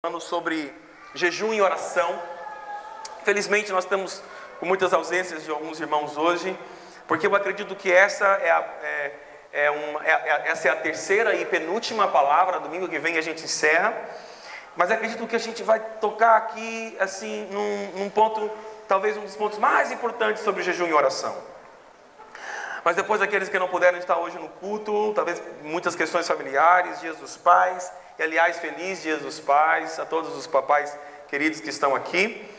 Falando sobre jejum e oração. Felizmente nós estamos com muitas ausências de alguns irmãos hoje, porque eu acredito que essa é a terceira e penúltima palavra. Domingo que vem a gente encerra, mas acredito que a gente vai tocar aqui assim num ponto, talvez um dos pontos mais importantes sobre jejum e oração. Mas depois, aqueles que não puderam estar hoje no culto, talvez muitas questões familiares, dias dos pais, e aliás, feliz dias dos pais, a todos os papais queridos que estão aqui.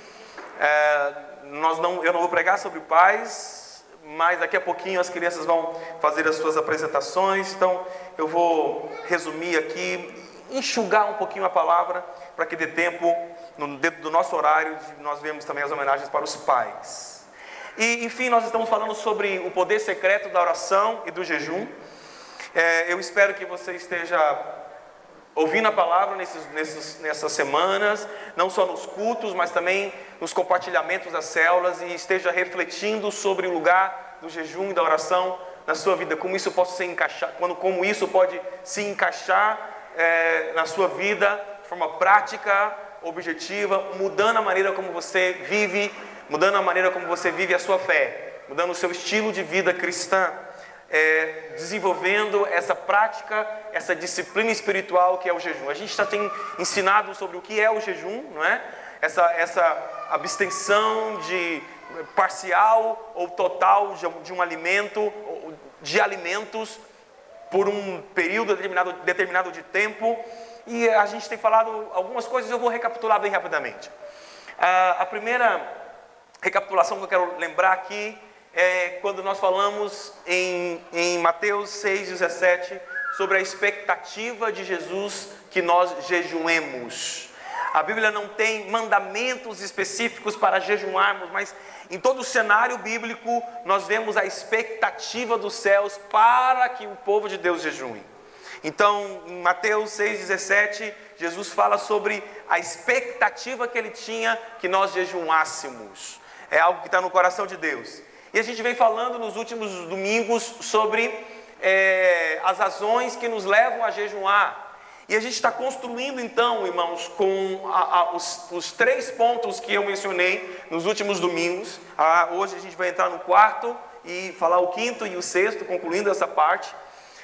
Eu não vou pregar sobre pais, mas daqui a pouquinho as crianças vão fazer as suas apresentações, então eu vou resumir aqui, enxugar um pouquinho a palavra, para que dê tempo, dentro do nosso horário, de nós vermos também as homenagens para os pais. E, enfim, nós estamos falando sobre o poder secreto da oração e do jejum. Eu espero que você esteja ouvindo a palavra nessas semanas, não só nos cultos, mas também nos compartilhamentos das células, e esteja refletindo sobre o lugar do jejum e da oração na sua vida, como isso pode se encaixar, como isso pode se encaixar na sua vida de forma prática, objetiva, mudando a maneira como você vive, mudando a maneira como você vive a sua fé, mudando o seu estilo de vida cristã, desenvolvendo essa prática, essa disciplina espiritual que é o jejum. A gente já tem ensinado sobre o que é o jejum, não é? Essa abstenção parcial ou total de um alimento, de alimentos, por um período determinado de tempo. E a gente tem falado algumas coisas, eu vou recapitular bem rapidamente. A primeira recapitulação que eu quero lembrar aqui é quando nós falamos em Mateus 6,17 sobre a expectativa de Jesus que nós jejuemos. A Bíblia não tem mandamentos específicos para jejuarmos, mas em todo o cenário bíblico nós vemos a expectativa dos céus para que o povo de Deus jejue. Então, em Mateus 6,17, Jesus fala sobre a expectativa que ele tinha que nós jejuássemos. É algo que está no coração de Deus. E a gente vem falando nos últimos domingos sobre as razões que nos levam a jejuar. E a gente está construindo então, irmãos, com os 3 pontos que eu mencionei nos últimos domingos. Hoje a gente vai entrar no 4º e falar o 5º e o 6º, concluindo essa parte.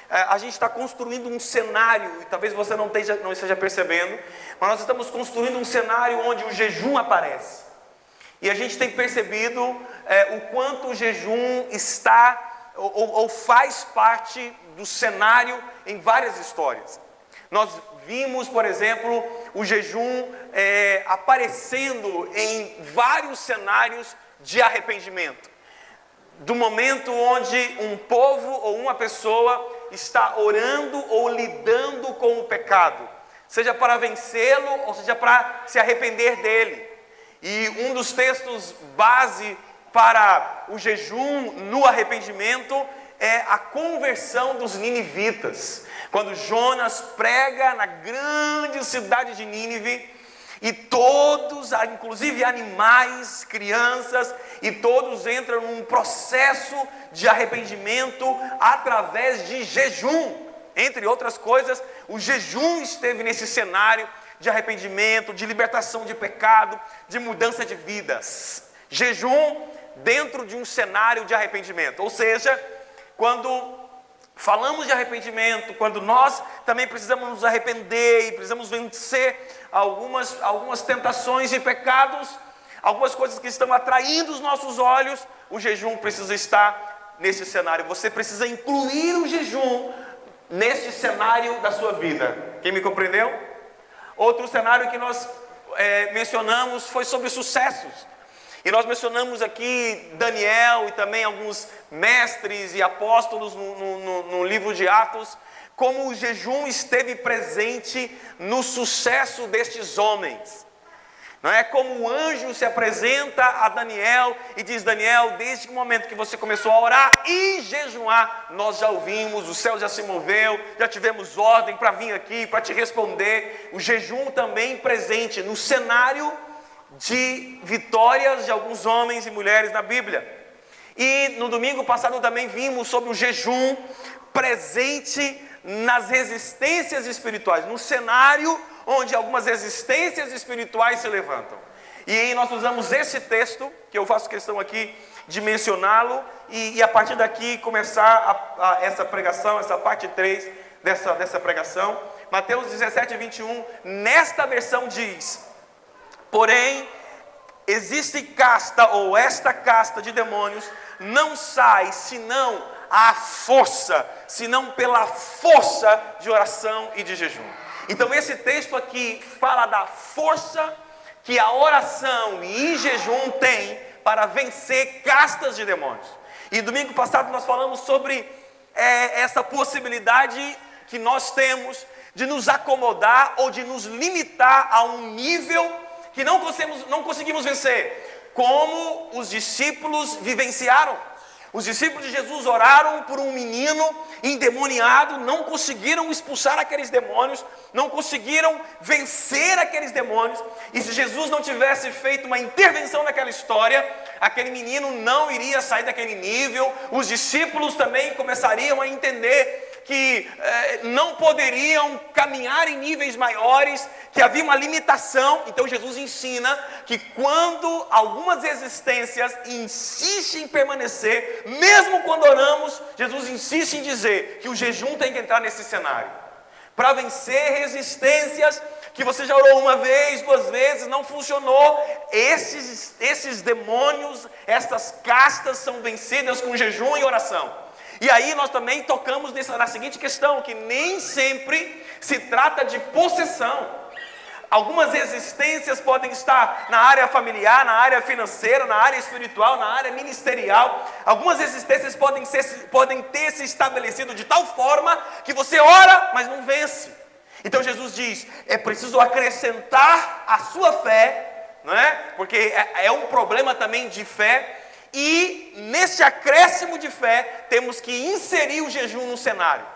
A gente está construindo um cenário, e talvez você não esteja percebendo, mas nós estamos construindo um cenário onde o jejum aparece. E a gente tem percebido o quanto o jejum está ou faz parte do cenário em várias histórias. Nós vimos, por exemplo, o jejum aparecendo em vários cenários de arrependimento. Do momento onde um povo ou uma pessoa está orando ou lidando com o pecado, seja para vencê-lo ou seja para se arrepender dele. E um dos textos base para o jejum no arrependimento é a conversão dos ninivitas. Quando Jonas prega na grande cidade de Nínive, e todos, inclusive animais, crianças, e todos entram num processo de arrependimento através de jejum. Entre outras coisas, o jejum esteve nesse cenário de arrependimento, de libertação de pecado, de mudança de vidas. Jejum dentro de um cenário de arrependimento. Ou seja, quando falamos de arrependimento, quando nós também precisamos nos arrepender e precisamos vencer algumas tentações e pecados, algumas coisas que estão atraindo os nossos olhos, o jejum precisa estar nesse cenário. Você precisa incluir o jejum nesse cenário da sua vida. Quem me compreendeu? Outro cenário que nós mencionamos foi sobre sucessos. E nós mencionamos aqui Daniel e também alguns mestres e apóstolos no livro de Atos, como o jejum esteve presente no sucesso destes homens. Não é como o anjo se apresenta a Daniel e diz: Daniel, desde o momento que você começou a orar e jejuar, nós já ouvimos, o céu já se moveu, já tivemos ordem para vir aqui, para te responder. O jejum também presente no cenário de vitórias de alguns homens e mulheres na Bíblia. E no domingo passado também vimos sobre o jejum presente nas resistências espirituais, no cenário onde algumas existências espirituais se levantam. E aí nós usamos esse texto, que eu faço questão aqui de mencioná-lo, e a partir daqui começar essa pregação, essa parte 3 dessa pregação. Mateus 17, 21, nesta versão diz: porém, existe casta, ou esta casta de demônios, não sai senão à força, senão pela força de oração e de jejum. Então esse texto aqui fala da força que a oração e jejum tem para vencer castas de demônios. E domingo passado nós falamos sobre essa possibilidade que nós temos de nos acomodar ou de nos limitar a um nível que não conseguimos vencer, como os discípulos vivenciaram. Os discípulos de Jesus oraram por um menino endemoniado, não conseguiram expulsar aqueles demônios, não conseguiram vencer aqueles demônios. E se Jesus não tivesse feito uma intervenção naquela história, aquele menino não iria sair daquele nível. Os discípulos também começariam a entender que não poderiam caminhar em níveis maiores, que havia uma limitação. Então Jesus ensina que quando algumas existências insistem em permanecer, mesmo quando oramos, Jesus insiste em dizer que o jejum tem que entrar nesse cenário, para vencer resistências que você já orou uma vez, 2 vezes, não funcionou. Esses demônios, essas castas são vencidas com jejum e oração. E aí nós também tocamos na seguinte questão, que nem sempre se trata de possessão. Algumas existências podem estar na área familiar, na área financeira, na área espiritual, na área ministerial. Algumas existências podem ter se estabelecido de tal forma que você ora, mas não vence. Então Jesus diz, é preciso acrescentar a sua fé, não é? Porque é um problema também de fé. E nesse acréscimo de fé, temos que inserir o jejum no cenário.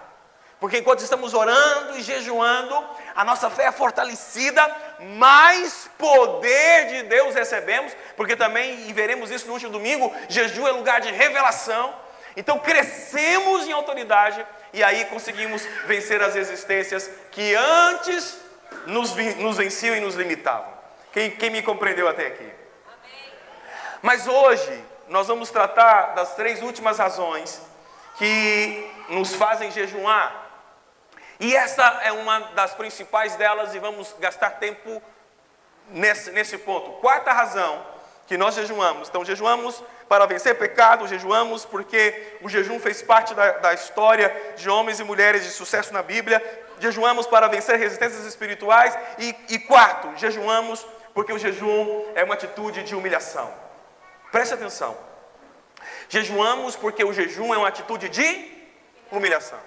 Porque enquanto estamos orando e jejuando, a nossa fé é fortalecida, mais poder de Deus recebemos. Porque também, e veremos isso no último domingo, jejum é lugar de revelação. Então crescemos em autoridade e aí conseguimos vencer as existências que antes nos venciam e nos limitavam. Quem me compreendeu até aqui? Amém. Mas hoje nós vamos tratar das 3 últimas razões que nos fazem jejuar. E essa é uma das principais delas, e vamos gastar tempo nesse ponto. 4ª razão que nós jejuamos. Então jejuamos para vencer pecado, jejuamos porque o jejum fez parte da história de homens e mulheres de sucesso na Bíblia. Jejuamos para vencer resistências espirituais. E 4º, jejuamos porque o jejum é uma atitude de humilhação. Preste atenção. Jejuamos porque o jejum é uma atitude de humilhação.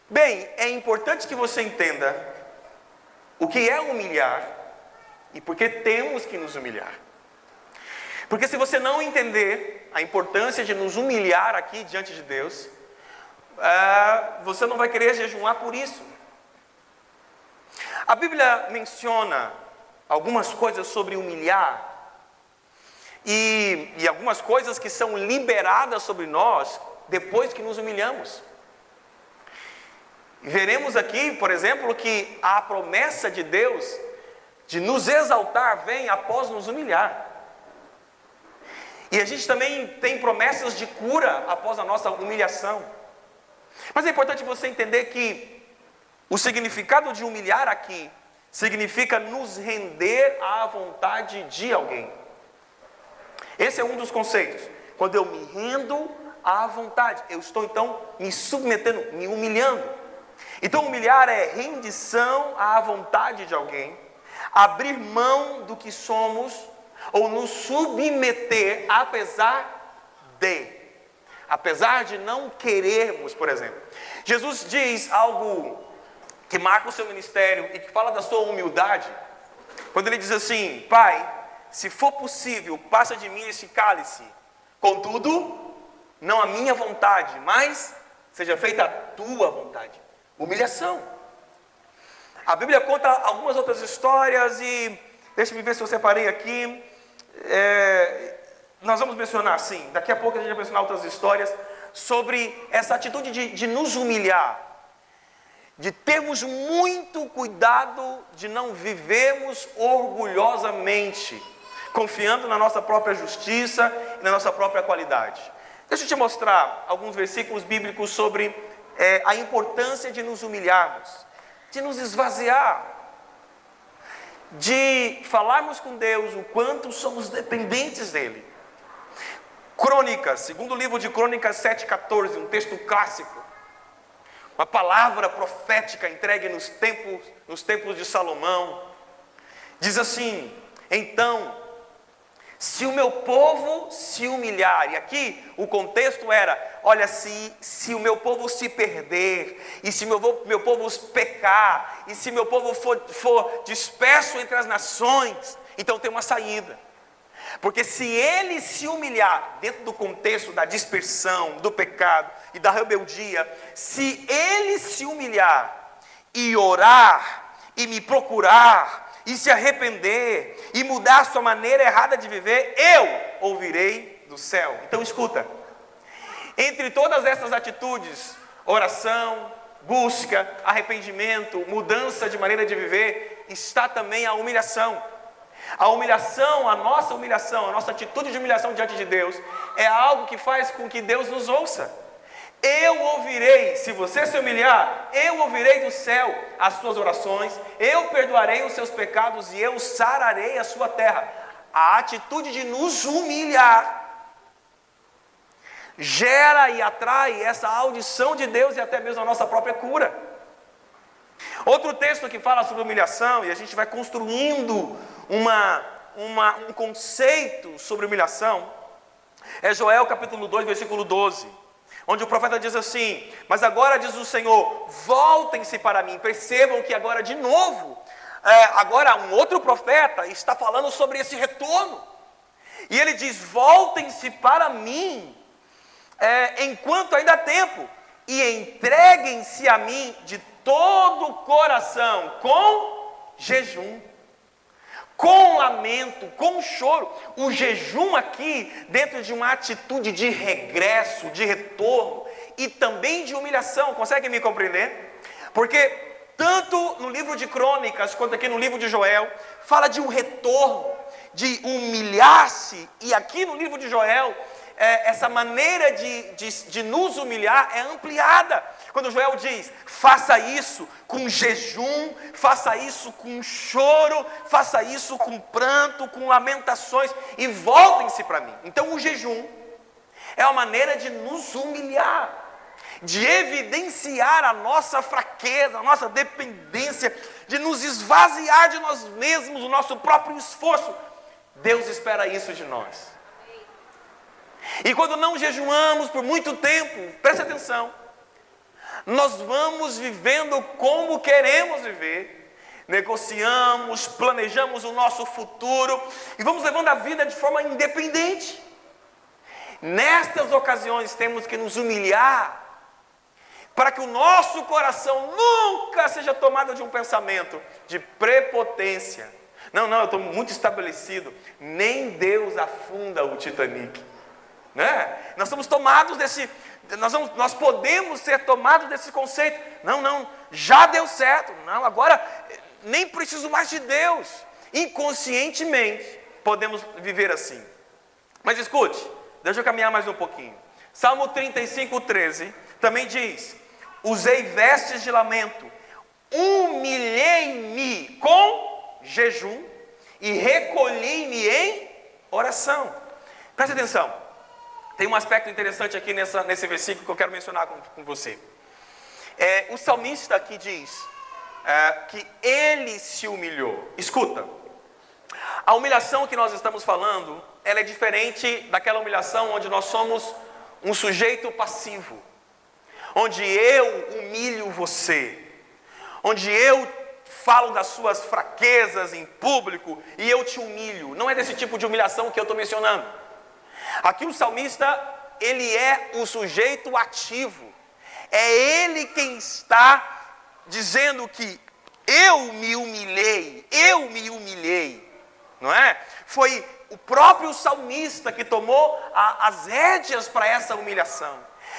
Bem, é importante que você entenda o que é humilhar e por que temos que nos humilhar. Porque se você não entender a importância de nos humilhar aqui diante de Deus, você não vai querer jejuar por isso. A Bíblia menciona algumas coisas sobre humilhar, e algumas coisas que são liberadas sobre nós depois que nos humilhamos. Veremos aqui, por exemplo, que a promessa de Deus de nos exaltar vem após nos humilhar. E a gente também tem promessas de cura após a nossa humilhação. Mas é importante você entender que o significado de humilhar aqui significa nos render à vontade de alguém. Esse é um dos conceitos. Quando eu me rendo à vontade, eu estou então me submetendo, me humilhando. Então humilhar é rendição à vontade de alguém, abrir mão do que somos ou nos submeter apesar de não querermos, por exemplo. Jesus diz algo que marca o seu ministério e que fala da sua humildade, quando ele diz assim: Pai, se for possível, passa de mim este cálice, contudo, não a minha vontade, mas seja feita a tua vontade. Humilhação. A Bíblia conta algumas outras histórias e deixa-me ver se eu separei aqui. Nós vamos mencionar, sim, daqui a pouco a gente vai mencionar outras histórias sobre essa atitude de nos humilhar. de termos muito cuidado de não vivermos orgulhosamente, confiando na nossa própria justiça e na nossa própria qualidade. Deixa eu te mostrar alguns versículos bíblicos sobre a importância de nos humilharmos, de nos esvaziar, de falarmos com Deus o quanto somos dependentes dEle. Crônicas, segundo livro de Crônicas 7,14, um texto clássico, uma palavra profética entregue nos tempos de Salomão, diz assim: então, se o meu povo se humilhar, e aqui o contexto era, olha, se o meu povo se perder, e se meu povo pecar, e se meu povo for disperso entre as nações, então tem uma saída. Porque se ele se humilhar, dentro do contexto da dispersão, do pecado e da rebeldia, se ele se humilhar e orar, e me procurar, e se arrepender, e mudar a sua maneira errada de viver, eu ouvirei do céu. Então escuta, entre todas essas atitudes, oração, busca, arrependimento, mudança de maneira de viver, está também a humilhação. A humilhação, a nossa atitude de humilhação diante de Deus, é algo que faz com que Deus nos ouça. Eu ouvirei, se você se humilhar, eu ouvirei do céu as suas orações, eu perdoarei os seus pecados e eu sararei a sua terra. A atitude de nos humilhar gera e atrai essa audição de Deus e até mesmo a nossa própria cura. Outro texto que fala sobre humilhação, e a gente vai construindo um conceito sobre humilhação, é Joel capítulo 2, versículo 12, onde o profeta diz assim: mas agora diz o Senhor, voltem-se para mim. Percebam que agora de novo, agora um outro profeta está falando sobre esse retorno, e ele diz: voltem-se para mim, enquanto ainda há tempo, e entreguem-se a mim de todo o coração, com jejum, com lamento, com choro. O jejum aqui, dentro de uma atitude de regresso, de retorno, e também de humilhação. Consegue me compreender? Porque tanto no livro de Crônicas, quanto aqui no livro de Joel, fala de um retorno, de humilhar-se, e aqui no livro de Joel, essa maneira de nos humilhar é ampliada. Quando Joel diz, faça isso com jejum, faça isso com choro, faça isso com pranto, com lamentações, e voltem-se para mim. Então o jejum é uma maneira de nos humilhar, de evidenciar a nossa fraqueza, a nossa dependência, de nos esvaziar de nós mesmos, o nosso próprio esforço. Deus espera isso de nós. E quando não jejuamos por muito tempo, preste atenção, nós vamos vivendo como queremos viver, negociamos, planejamos o nosso futuro e vamos levando a vida de forma independente. Nestas ocasiões temos que nos humilhar para que o nosso coração nunca seja tomado de um pensamento de prepotência. Não, eu estou muito estabelecido. Nem Deus afunda o Titanic. Né? Nós somos tomados desse, nós podemos ser tomados desse conceito. Não, já deu certo. Não, agora nem preciso mais de Deus. Inconscientemente podemos viver assim. Mas escute, deixa eu caminhar mais um pouquinho. Salmo 35:13 também diz: usei vestes de lamento, humilhei-me com jejum e recolhi-me em oração. Preste atenção. Tem um aspecto interessante aqui nesse versículo que eu quero mencionar com você. O salmista aqui diz que ele se humilhou. Escuta, a humilhação que nós estamos falando, ela é diferente daquela humilhação onde nós somos um sujeito passivo, onde eu humilho você, onde eu falo das suas fraquezas em público e eu te humilho. Não é desse tipo de humilhação que eu estou mencionando. Aqui o salmista, ele é o sujeito ativo. É ele quem está dizendo que eu me humilhei, não é? Foi o próprio salmista que tomou as rédeas para essa humilhação.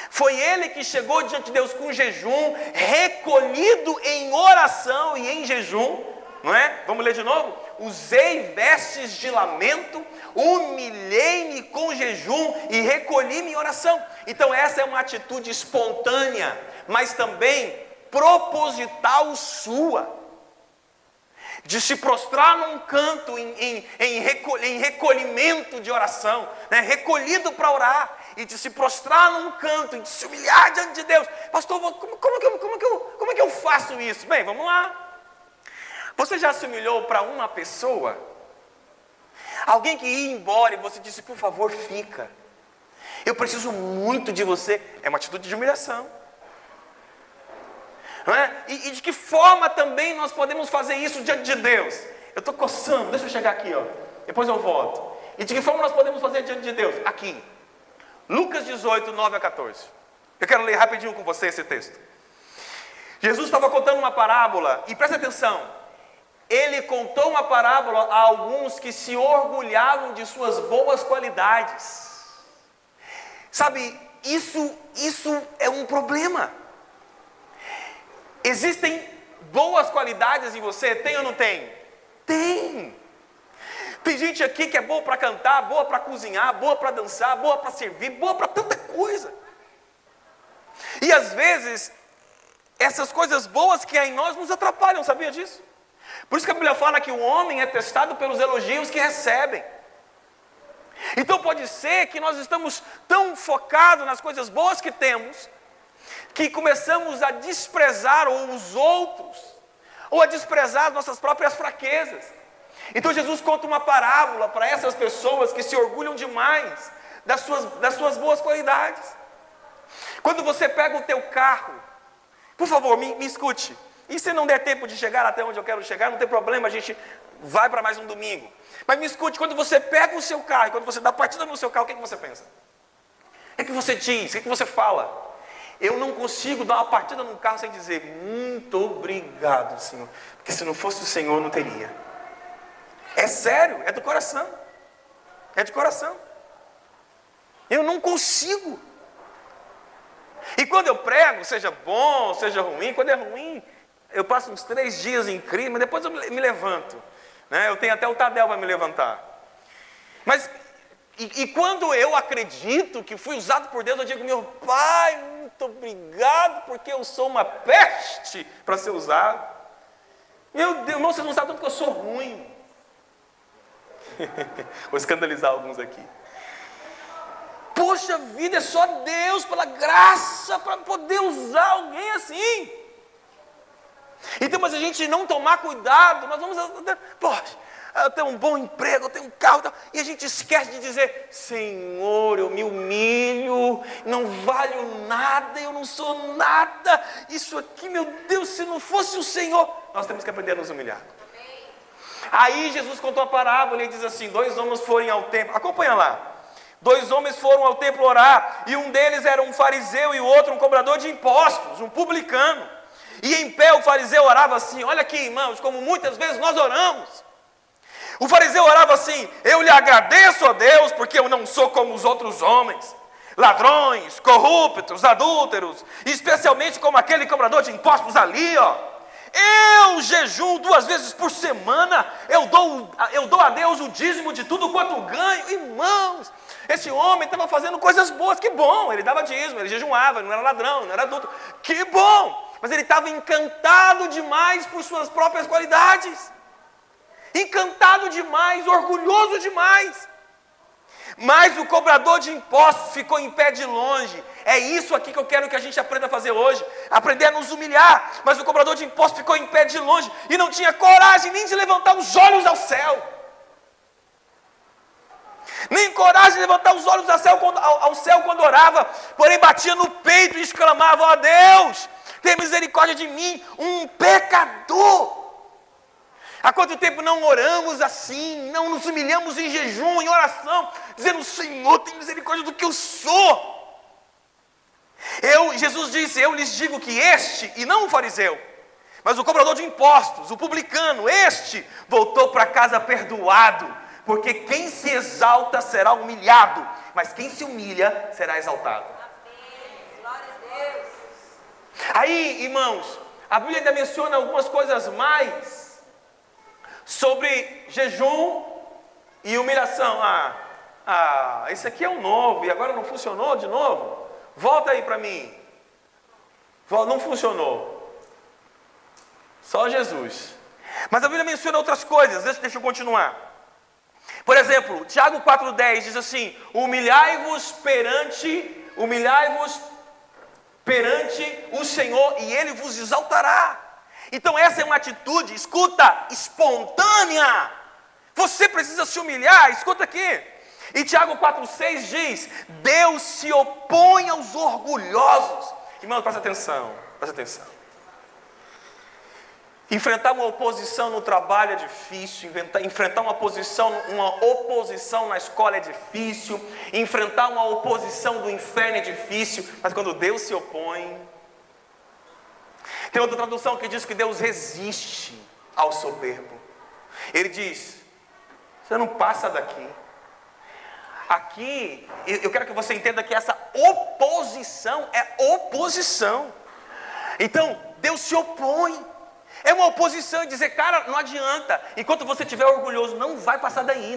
Foi ele que chegou diante de Deus com jejum, recolhido em oração e em jejum, não é? Vamos ler de novo? Usei vestes de lamento, humilhei-me com jejum e recolhi-me em oração. Então essa é uma atitude espontânea, mas também proposital sua, de se prostrar num canto em recolhimento de oração, né? Recolhido para orar, e de se prostrar num canto, e de se humilhar diante de Deus. Pastor, como é que eu faço isso? Bem, vamos lá. Você já se humilhou para uma pessoa? Alguém que ia embora e você disse, por favor, fica. Eu preciso muito de você. É uma atitude de humilhação. Não é? E de que forma também nós podemos fazer isso diante de Deus? Eu estou coçando, deixa eu chegar aqui, ó. Depois eu volto. E de que forma nós podemos fazer diante de Deus? Aqui. Lucas 18, 9 a 14. Eu quero ler rapidinho com você esse texto. Jesus estava contando uma parábola, e presta atenção. Ele contou uma parábola a alguns que se orgulhavam de suas boas qualidades. Sabe, isso é um problema. Existem boas qualidades em você? Tem ou não tem? Tem. Tem gente aqui que é boa para cantar, boa para cozinhar, boa para dançar, boa para servir, boa para tanta coisa. E às vezes, essas coisas boas que há em nós nos atrapalham, sabia disso? Por isso que a Bíblia fala que o homem é testado pelos elogios que recebem. Então pode ser que nós estamos tão focados nas coisas boas que temos, que começamos a desprezar os outros, ou a desprezar nossas próprias fraquezas. Então Jesus conta uma parábola para essas pessoas que se orgulham demais das suas boas qualidades. Quando você pega o teu carro, por favor, me escute. E se não der tempo de chegar até onde eu quero chegar, não tem problema, a gente vai para mais um domingo. Mas me escute, quando você pega o seu carro, quando você dá partida no seu carro, o que você pensa? O que você diz? O que você fala? Eu não consigo dar uma partida no carro sem dizer, muito obrigado, Senhor. Porque se não fosse o Senhor, não teria. É sério, é do coração. É de coração. Eu não consigo. E quando eu prego, seja bom, seja ruim, quando é ruim, eu passo uns 3 dias em crise, mas depois eu me levanto. Né? Eu tenho até o Tadel para me levantar. Mas, e quando eu acredito que fui usado por Deus, eu digo, meu Pai, muito obrigado, porque eu sou uma peste para ser usado. Meu Deus, irmão, vocês não sabem tanto que eu sou ruim. Vou escandalizar alguns aqui. Poxa vida, é só Deus, pela graça, para poder usar alguém assim. Então, mas a gente não tomar cuidado, nós vamos, poxa, eu tenho um bom emprego, eu tenho um carro, e a gente esquece de dizer, Senhor, eu me humilho, não valho nada, eu não sou nada, isso aqui, meu Deus, se não fosse o Senhor, nós temos que aprender a nos humilhar. Aí Jesus contou a parábola e diz assim, 2 homens foram ao templo, acompanha lá, 2 homens foram ao templo orar, e um deles era um fariseu e o outro um cobrador de impostos, um publicano. E em pé o fariseu orava assim, olha aqui irmãos, como muitas vezes nós oramos. O fariseu orava assim, eu lhe agradeço a Deus, porque eu não sou como os outros homens, ladrões, corruptos, adúlteros, especialmente como aquele cobrador de impostos ali, ó. Eu jejuo 2 vezes por semana, eu dou a Deus o dízimo de tudo quanto ganho. Irmãos, esse homem estava fazendo coisas boas, que bom, ele dava dízimo, ele jejuava, ele não era ladrão, não era adulto, que bom. Mas ele estava encantado demais por suas próprias qualidades. Encantado demais, orgulhoso demais. Mas o cobrador de impostos ficou em pé de longe. É isso aqui que eu quero que a gente aprenda a fazer hoje. Aprender a nos humilhar. Mas o cobrador de impostos ficou em pé de longe e não tinha coragem nem de levantar os olhos ao céu. Nem coragem de levantar os olhos ao céu quando orava. Porém batia no peito e exclamava, ó Deus, tem misericórdia de mim, um pecador. Há quanto tempo não oramos assim, não nos humilhamos em jejum, em oração, dizendo, Senhor, tem misericórdia do que eu sou. Jesus disse, eu lhes digo que este, e não o fariseu, mas o cobrador de impostos, o publicano, este voltou para casa perdoado, porque quem se exalta será humilhado, mas quem se humilha será exaltado. Aí, irmãos, a Bíblia ainda menciona algumas coisas mais sobre jejum e humilhação. Esse aqui é um novo e agora não funcionou de novo? Volta aí para mim. Não funcionou. Só Jesus. Mas a Bíblia menciona outras coisas. Deixa eu continuar. Por exemplo, Tiago 4,10 diz assim: humilhai-vos perante o Senhor e Ele vos exaltará. Então essa é uma atitude, escuta, espontânea. Você precisa se humilhar, escuta aqui. E Tiago 4,6 diz: Deus se opõe aos orgulhosos. Irmão, presta atenção. Enfrentar uma oposição no trabalho é difícil, enfrentar uma oposição na escola é difícil, enfrentar uma oposição do inferno é difícil, mas quando Deus se opõe... Tem outra tradução que diz que Deus resiste ao soberbo. Ele diz: você não passa daqui. Aqui, eu quero que você entenda que essa oposição é oposição. Então, Deus se opõe. É uma oposição e dizer, cara, não adianta. Enquanto você estiver orgulhoso, não vai passar daí.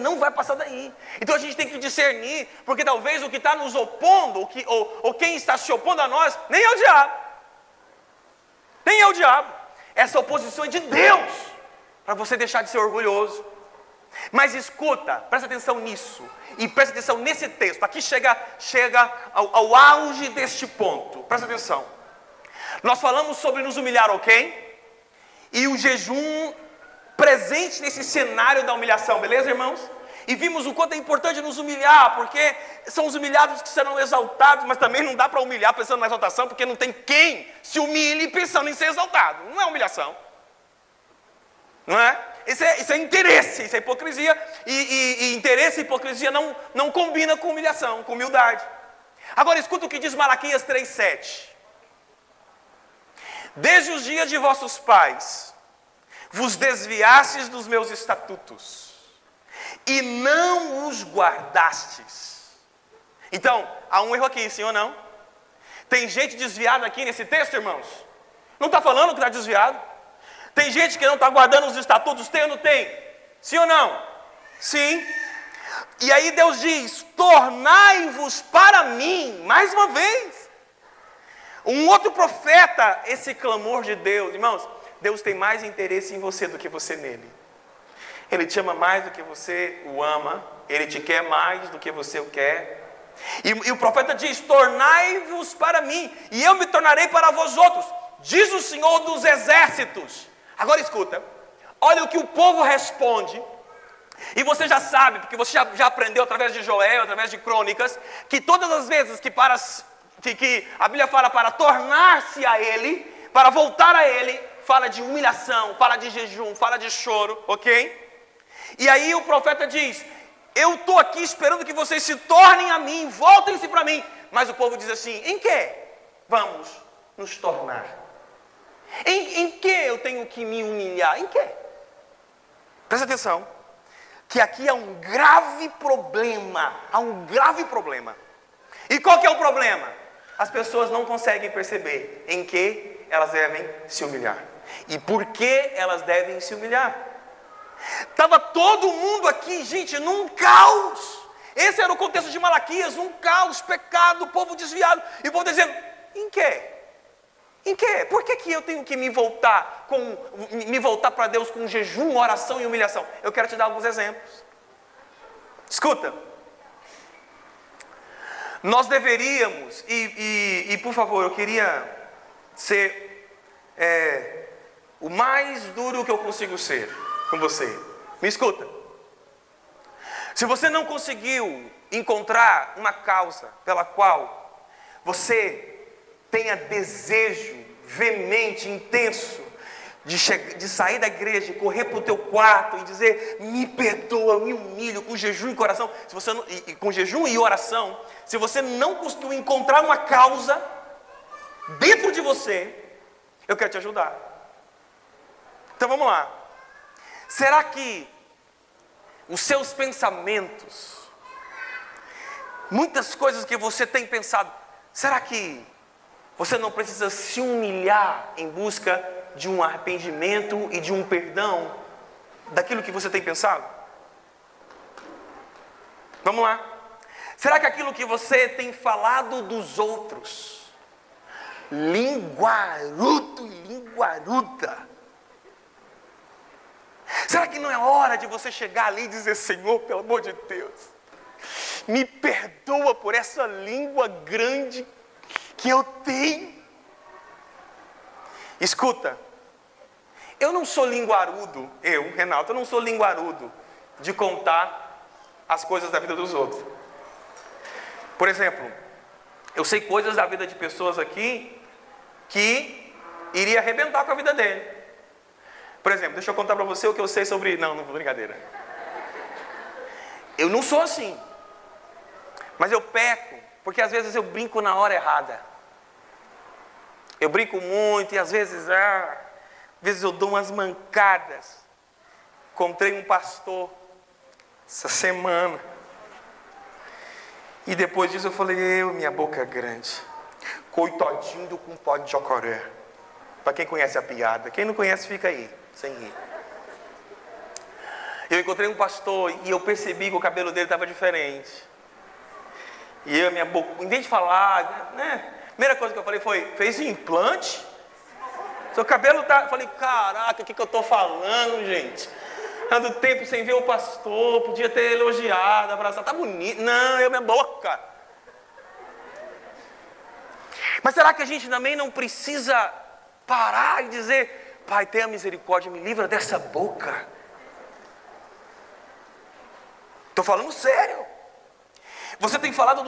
Então a gente tem que discernir, porque talvez o que está nos opondo, ou quem está se opondo a nós, nem é o diabo. Essa oposição é de Deus, para você deixar de ser orgulhoso. Mas escuta, presta atenção nisso, e presta atenção nesse texto. Aqui chega ao auge deste ponto. Presta atenção. Nós falamos sobre nos humilhar, ok? E o jejum presente nesse cenário da humilhação, beleza, irmãos? E vimos o quanto é importante nos humilhar, porque são os humilhados que serão exaltados, mas também não dá para humilhar pensando na exaltação, porque não tem quem se humilhe pensando em ser exaltado. Não é humilhação. Não é? Isso é interesse, isso é hipocrisia, e interesse e hipocrisia não combina com humilhação, com humildade. Agora escuta o que diz Malaquias 3,7. Desde os dias de vossos pais, vos desviastes dos meus estatutos, e não os guardastes. Então, há um erro aqui, sim ou não? Tem gente desviada aqui nesse texto, irmãos? Não está falando que está desviado? Tem gente que não está guardando os estatutos, tem ou não tem? Sim ou não? Sim. E aí Deus diz, tornai-vos para mim, mais uma vez. Um outro profeta, esse clamor de Deus, irmãos, Deus tem mais interesse em você do que você nele. Ele te ama mais do que você o ama, Ele te quer mais do que você o quer. E o profeta diz, tornai-vos para mim, e eu me tornarei para vós outros, diz o Senhor dos exércitos. Agora escuta, olha o que o povo responde, e você já sabe, porque você já aprendeu através de Joel, através de Crônicas, que todas as vezes que a Bíblia fala para tornar-se a Ele, para voltar a Ele, fala de humilhação, fala de jejum, fala de choro, ok? E aí o profeta diz, eu estou aqui esperando que vocês se tornem a mim, voltem-se para mim. Mas o povo diz assim, em que vamos nos tornar? Em que eu tenho que me humilhar? Em que? Presta atenção, que aqui há um grave problema, E qual que é o problema? As pessoas não conseguem perceber em que elas devem se humilhar. E por que elas devem se humilhar? Estava todo mundo aqui, gente, num caos. Esse era o contexto de Malaquias, um caos, pecado, o povo desviado. E o povo dizendo, em que? Em que? Por que eu tenho que me voltar para Deus com jejum, oração e humilhação? Eu quero te dar alguns exemplos. Escuta. Nós deveríamos, e por favor, eu queria ser o mais duro que eu consigo ser com você. Me escuta. Se você não conseguiu encontrar uma causa pela qual você tenha desejo veemente, intenso, de sair da igreja, correr para o teu quarto e dizer, me perdoa, me humilho, com jejum e coração, se você não, com jejum e oração, se você não conseguiu encontrar uma causa dentro de você, eu quero te ajudar. Então vamos lá. Será que os seus pensamentos, muitas coisas que você tem pensado, será que Você não precisa se humilhar em busca de um arrependimento e de um perdão daquilo que você tem pensado? Vamos lá. Será que aquilo que você tem falado dos outros, linguarudo e linguaruda, será que não é hora de você chegar ali e dizer: Senhor, pelo amor de Deus, me perdoa por essa língua grande que eu tenho? Escuta, eu não sou linguarudo, Renato, eu não sou linguarudo de contar as coisas da vida dos outros. Por exemplo, eu sei coisas da vida de pessoas aqui que iria arrebentar com a vida dele. Por exemplo, deixa eu contar para você o que eu sei sobre... Não vou, brincadeira. Eu não sou assim. Mas eu peco, porque às vezes eu brinco na hora errada. Eu brinco muito e às vezes eu dou umas mancadas. Encontrei um pastor essa semana. E depois disso eu falei: minha boca é grande. Coitadinho do compadre de Jacaré. Para quem conhece a piada. Quem não conhece, fica aí, sem rir. Eu encontrei um pastor e eu percebi que o cabelo dele estava diferente. E minha boca, em vez de falar, né? A primeira coisa que eu falei foi: fez implante? Seu cabelo tá... Eu falei: caraca, o que eu estou falando, gente? Ando tempo sem ver o pastor, podia ter elogiado, abraçado, tá bonito. Não, minha boca. Mas será que a gente também não precisa parar e dizer: Pai, tenha misericórdia, me livra dessa boca? Estou falando sério. Você tem falado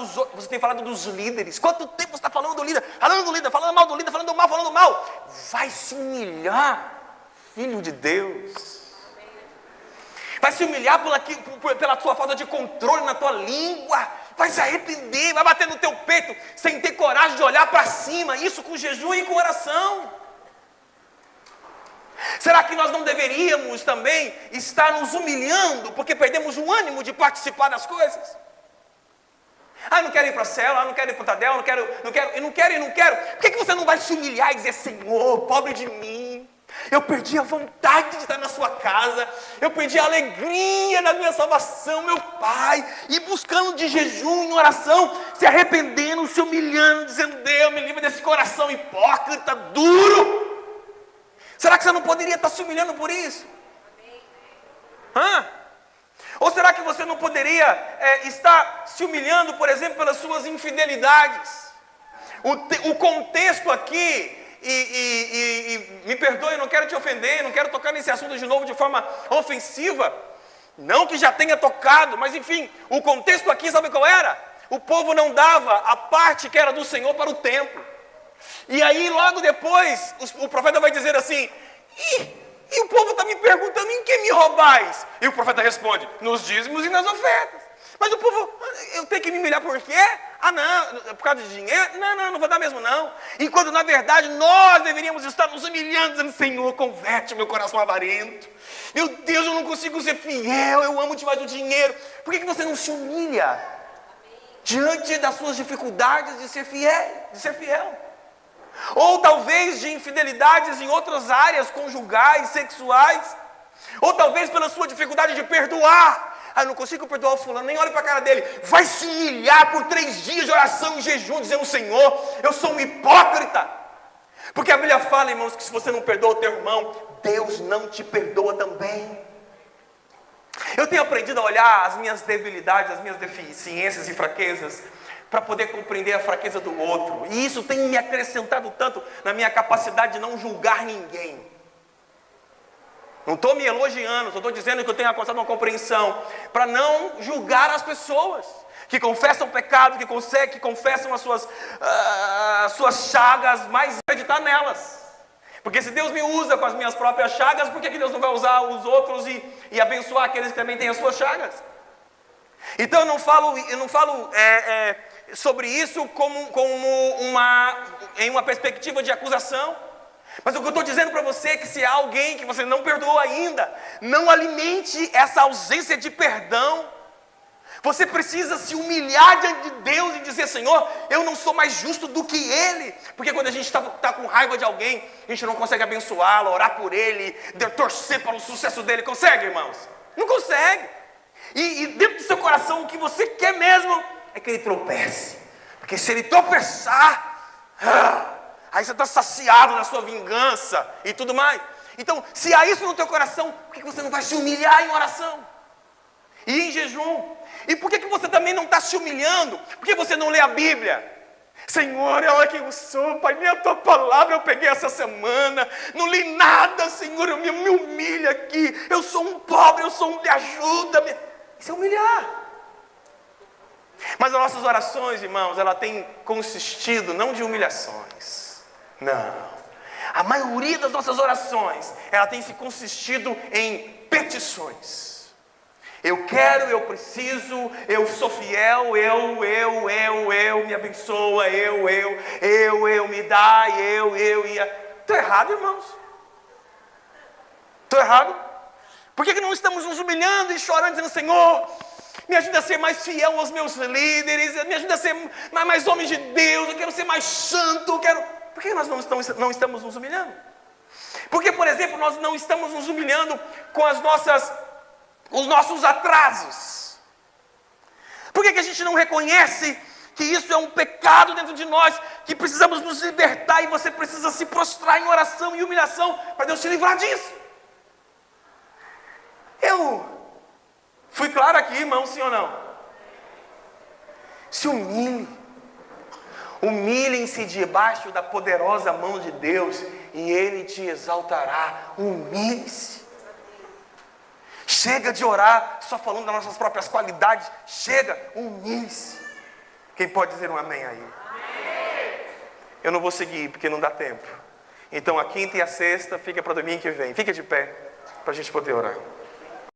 dos líderes. Quanto tempo você está falando do líder? Falando mal do líder, falando mal. Vai se humilhar, filho de Deus. Vai se humilhar pela tua falta de controle na tua língua. Vai se arrepender, vai bater no teu peito, sem ter coragem de olhar para cima. Isso com jejum e com oração. Será que nós não deveríamos também estar nos humilhando, porque perdemos o ânimo de participar das coisas? Eu não quero ir para a cela, eu não quero ir para o Tadel, eu não quero. Por que você não vai se humilhar e dizer: Senhor, pobre de mim, eu perdi a vontade de estar na sua casa, eu perdi a alegria da minha salvação, meu Pai, e buscando de jejum em oração, se arrependendo, se humilhando, dizendo: Deus, me livre desse coração hipócrita, duro. Será que você não poderia estar se humilhando por isso? Ou será que você não poderia estar se humilhando, por exemplo, pelas suas infidelidades? O contexto aqui, e me perdoe, eu não quero te ofender, não quero tocar nesse assunto de novo de forma ofensiva, não que já tenha tocado, mas enfim, o contexto aqui, sabe qual era? O povo não dava a parte que era do Senhor para o templo. E aí logo depois, o profeta vai dizer assim: e o povo está me perguntando: em que me roubais? E o profeta responde: nos dízimos e nas ofertas. Mas o povo: eu tenho que me humilhar por quê? Não, por causa de dinheiro? Não vou dar mesmo não. Enquanto na verdade nós deveríamos estar nos humilhando, dizendo: Senhor, converte meu coração avarento. Meu Deus, eu não consigo ser fiel, eu amo demais o dinheiro. Por que você não se humilha diante das suas dificuldades de ser fiel? Ou talvez de infidelidades em outras áreas conjugais, sexuais. Ou talvez pela sua dificuldade de perdoar. Eu não consigo perdoar o fulano, nem olho para a cara dele. Vai se humilhar por 3 dias de oração e jejum, dizendo: Senhor, eu sou um hipócrita. Porque a Bíblia fala, irmãos, que se você não perdoa o teu irmão, Deus não te perdoa também. Eu tenho aprendido a olhar as minhas debilidades, as minhas deficiências e fraquezas, para poder compreender a fraqueza do outro. E isso tem me acrescentado tanto na minha capacidade de não julgar ninguém. Não estou me elogiando, só estou dizendo que eu tenho alcançado uma compreensão para não julgar as pessoas que confessam pecado, que confessam as suas chagas, mas acreditar nelas. Porque se Deus me usa com as minhas próprias chagas, por que Deus não vai usar os outros e abençoar aqueles que também têm as suas chagas? Então eu não falo sobre isso em uma perspectiva de acusação. Mas o que eu estou dizendo para você é que se há alguém que você não perdoou ainda, não alimente essa ausência de perdão Você precisa se humilhar diante de Deus e dizer: Senhor, eu não sou mais justo do que Ele. Porque quando a gente está com raiva de alguém, a gente não consegue abençoá-lo, orar por ele, torcer para o sucesso dele. Consegue, irmãos? Não consegue. E dentro do seu coração, o que você quer mesmo é que ele tropece. Porque se ele tropeçar, aí você está saciado na sua vingança e tudo mais. Então, se há isso no teu coração, por que você não vai se humilhar em oração? E em jejum? E por que você também não está se humilhando? Por que você não lê a Bíblia? Senhor, olha quem eu sou, Pai, nem a tua palavra eu peguei essa semana, não li nada, Senhor, eu me humilho aqui, eu sou um pobre, me ajuda. Isso é humilhar. Mas as nossas orações, irmãos, ela tem consistido não de humilhações, não. A maioria das nossas orações, ela tem se consistido em petições. Eu quero, eu preciso, eu sou fiel, eu, me abençoa, eu, me dá, Estou errado, irmãos? Estou errado? Por que não estamos nos humilhando e chorando, dizendo: Senhor, me ajuda a ser mais fiel aos meus líderes, me ajuda a ser mais homem de Deus, eu quero ser mais santo, Por que nós não estamos nos humilhando? Porque, por exemplo, nós não estamos nos humilhando com os nossos atrasos? Por que a gente não reconhece que isso é um pecado dentro de nós, que precisamos nos libertar e você precisa se prostrar em oração e humilhação para Deus te livrar disso? Eu fui claro aqui, irmão, sim ou não? Se humilhe. Humilhem-se debaixo da poderosa mão de Deus e Ele te exaltará. Humilhe-se. Chega de orar só falando das nossas próprias qualidades. Chega, humilhe-se. Quem pode dizer um amém aí? Amém. Eu não vou seguir porque não dá tempo. Então a quinta e a sexta fica para domingo que vem. Fica de pé para a gente poder orar.